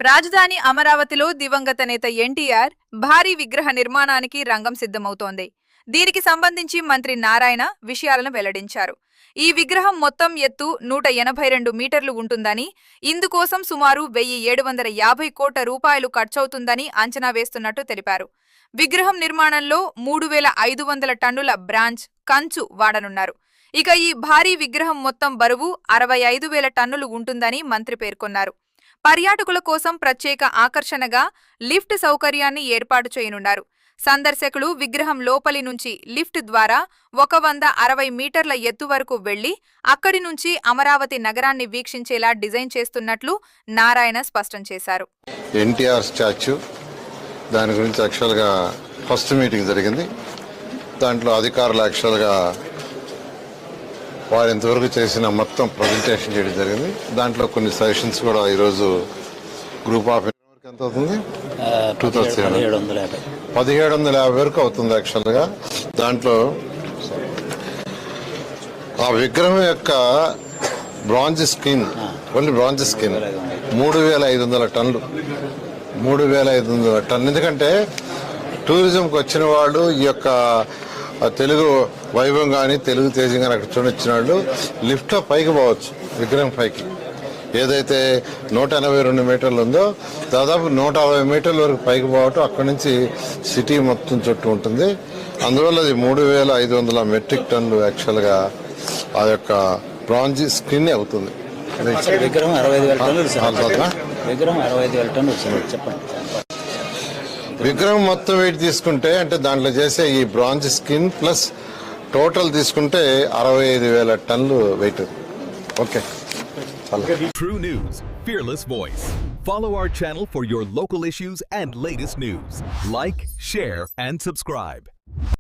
రాజధాని అమరావతిలో దివంగత నేత ఎన్టీఆర్ భారీ విగ్రహ నిర్మాణానికి రంగం సిద్ధమవుతోంది. దీనికి సంబంధించి మంత్రి నారాయణ విషయాలను వెల్లడించారు. ఈ విగ్రహం మొత్తం ఎత్తు 182 మీటర్లు ఉంటుందని, ఇందుకోసం సుమారు 1750 కోట్ల రూపాయలు ఖర్చవుతుందని అంచనా వేస్తున్నట్టు తెలిపారు. విగ్రహం నిర్మాణంలో 3500 టన్నుల బ్రాంచ్ కంచు వాడనున్నారు. ఇక ఈ భారీ విగ్రహం మొత్తం బరువు 65,000 టన్నులు ఉంటుందని మంత్రి పేర్కొన్నారు. పర్యాటకుల కోసం ప్రత్యేక ఆకర్షణగా లిఫ్ట్ సౌకర్యాన్ని ఏర్పాటు చేయనున్నారు. సందర్శకులు విగ్రహం లోపలి నుంచి లిఫ్ట్ ద్వారా 160 మీటర్ల ఎత్తు వరకు వెళ్లి అక్కడి నుంచి అమరావతి నగరాన్ని వీక్షించేలా డిజైన్ చేస్తున్నట్లు నారాయణ స్పష్టం చేశారు. ఎన్టీఆర్ స్టాచ్యూ దాని గురించి యాక్చువల్గా ఫస్ట్ మీటింగ్ జరిగింది. దాంట్లో అధికారులు యాక్చువల్గా వారు ఇంతవరకు చేసిన మొత్తం ప్రజెంటేషన్ చేయడం జరిగింది. దాంట్లో కొన్ని సజెషన్స్ కూడా ఈరోజు గ్రూప్ ఆఫ్ ఎంత అవుతుంది 1750 వరకు అవుతుంది. యాక్చువల్గా దాంట్లో ఆ విగ్రహం యొక్క bronze skin, only bronze skin 3500 టన్నులు, 3500 టన్ను. ఎందుకంటే టూరిజంకి వచ్చిన వాళ్ళు ఈ యొక్క తెలుగు వైభవం కానీ తెలుగు తేజం కానీ అక్కడ చూడొచ్చిన వాళ్ళు లిఫ్ట్లో పైకి పోవచ్చు. విగ్రహం పైకి ఏదైతే 182 మీటర్లు ఉందో దాదాపు 160 మీటర్ల వరకు పైకి పోవటం, అక్కడి నుంచి సిటీ మొత్తం చుట్టూ ఉంటుంది. అందువల్ల అది 3500 మెట్రిక్ టన్నులు యాక్చువల్గా ఆ యొక్క బ్రాంజ్ స్కిన్ అవుతుంది. విగ్రహం 65,000 టన్నులు చెప్పండి. విగ్రహం మొత్తం వెయిట్ తీసుకుంటే అంటే దాంట్లో చేసే ఈ బ్రాంజ్ స్కిన్ ప్లస్ టోటల్ తీసుకుంటే 65,000 టన్నులు weight. Okay. True News, fearless voice. Follow our channel for your local issues and latest news. Like, share, and subscribe.